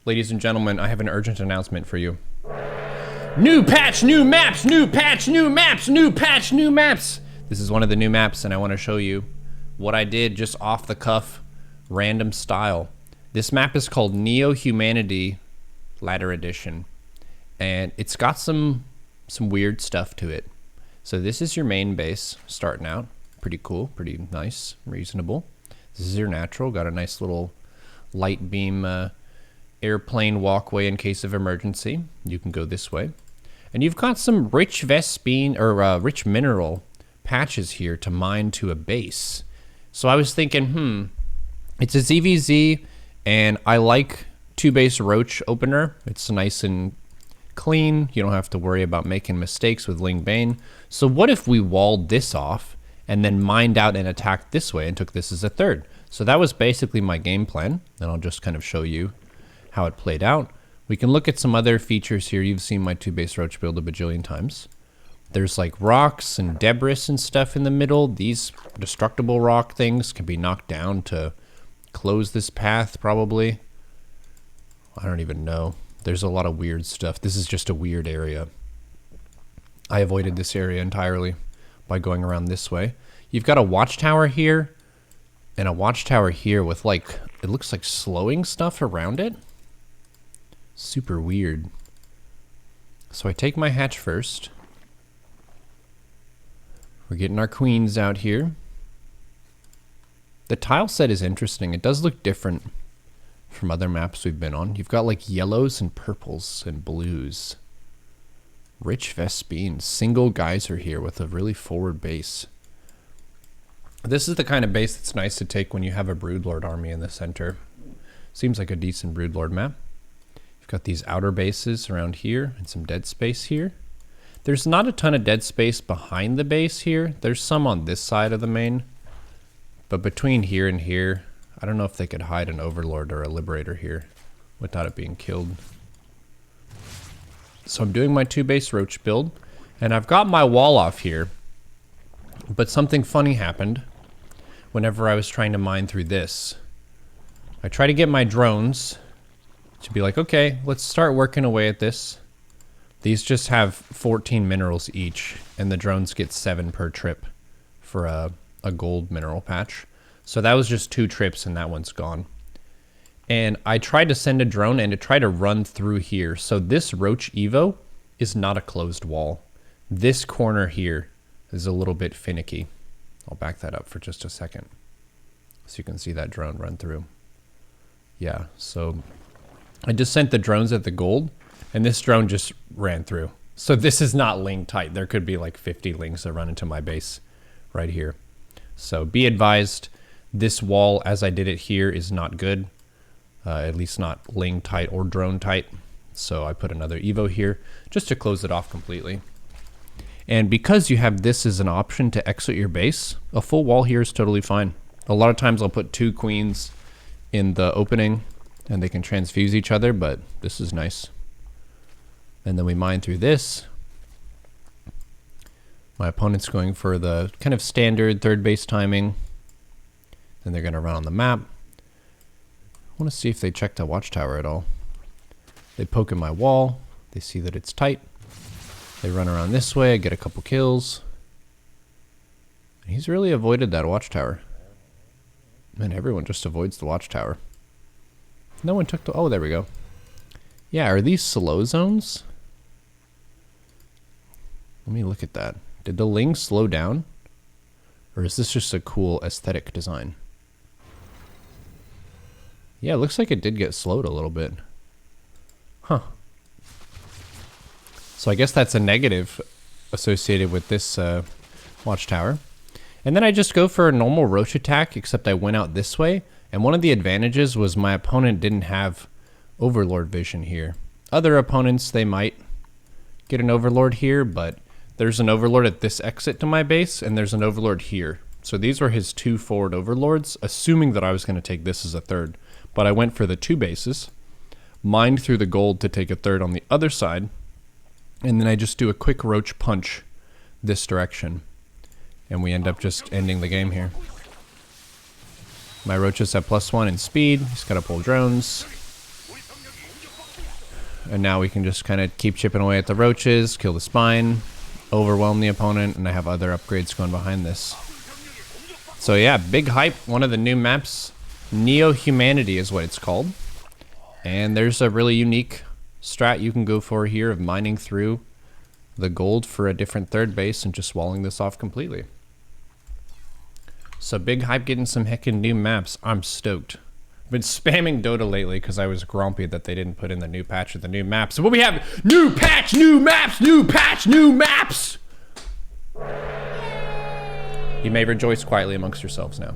Ladies and gentlemen, I have an urgent announcement for you. New patch, new maps, new patch, new maps, new patch, new maps. This is one of the new maps, and I want to show you what I did just off the cuff, random style. This map is called Neohumanity Ladder Edition, and it's got some weird stuff to it. So this is your main base starting out. Pretty cool, pretty nice, reasonable. This is your natural, got a nice little light beam airplane walkway in case of emergency. You can go this way. And you've got some rich Vespine, or rich mineral patches here to mine to a base. So I was thinking, it's a ZVZ, and I like 2-base roach opener. It's nice and clean. You don't have to worry about making mistakes with Ling Bane. So what if we walled this off and then mined out and attacked this way and took this as a third? So that was basically my game plan, and I'll just kind of show you how it played out. We can look at some other features here. You've seen my 2-base roach build a bajillion times. There's like rocks and debris and stuff in the middle. These destructible rock things can be knocked down to close this path, probably. I don't even know. There's a lot of weird stuff. This is just a weird area. I avoided this area entirely by going around this way. You've got a watchtower here and a watchtower here with like, it looks like slowing stuff around it. Super weird. So I take my hatch first. We're getting our queens out here. The tile set is interesting. It does look different from other maps we've been on. You've got like yellows and purples and blues. Rich Vespine. Single geyser here with a really forward base. This is the kind of base that's nice to take when you have a Broodlord army in the center. Seems like a decent Broodlord map. You've got these outer bases around here and some dead space here. There's not a ton of dead space behind the base here. There's some on this side of the main. But between here and here, I don't know if they could hide an Overlord or a Liberator here without it being killed. So I'm doing my 2-base roach build, and I've got my wall off here. But something funny happened whenever I was trying to mine through this. I try to get my drones to be like, okay, let's start working away at this. These just have 14 minerals each, and the drones get 7 per trip for a gold mineral patch. So that was just 2 trips, and that one's gone. And I tried to send a drone and to try to run through here. So this Roach Evo is not a closed wall. This corner here is a little bit finicky. I'll back that up for just a second so you can see that drone run through. Yeah, so I just sent the drones at the gold, and this drone just ran through. So this is not ling tight. There could be like 50 lings that run into my base right here. So be advised, this wall, as I did it here, is not good. At least not ling tight or drone tight. So I put another Evo here just to close it off completely. And because you have this as an option to exit your base, a full wall here is totally fine. A lot of times I'll put 2 queens in the opening and they can transfuse each other, but this is nice. And then we mine through this. My opponent's going for the kind of standard 3rd base timing. Then they're going to run on the map. I want to see if they check the watchtower at all. They poke in my wall. They see that it's tight. They run around this way. I get a couple kills. And he's really avoided that watchtower. Man, everyone just avoids the watchtower. No one took the... Oh, there we go. Yeah, are these slow zones? Let me look at that. Did the Ling slow down? Or is this just a cool aesthetic design? Yeah, it looks like it did get slowed a little bit. Huh. So I guess that's a negative associated with this watchtower. And then I just go for a normal roach attack, except I went out this way. And one of the advantages was my opponent didn't have Overlord vision here. Other opponents, they might get an Overlord here, but there's an Overlord at this exit to my base, and there's an Overlord here. So these were his 2 forward Overlords, assuming that I was going to take this as a 3rd. But I went for the 2 bases, mined through the gold to take a 3rd on the other side, and then I just do a quick roach punch this direction. And we end up just ending the game here. My roaches have +1 in speed. He's got to pull drones. and now we can just kind of keep chipping away at the roaches, kill the spine, overwhelm the opponent, and I have other upgrades going behind this. So yeah, big hype, one of the new maps. Neohumanity is what it's called. And there's a really unique strat you can go for here of mining through the gold for a different third base and just walling this off completely. So big hype getting some heckin' new maps. I'm stoked. I've been spamming Dota lately because I was grumpy that they didn't put in the new patch with the new maps. So what we have, new patch, new maps, new patch, new maps! You may rejoice quietly amongst yourselves now.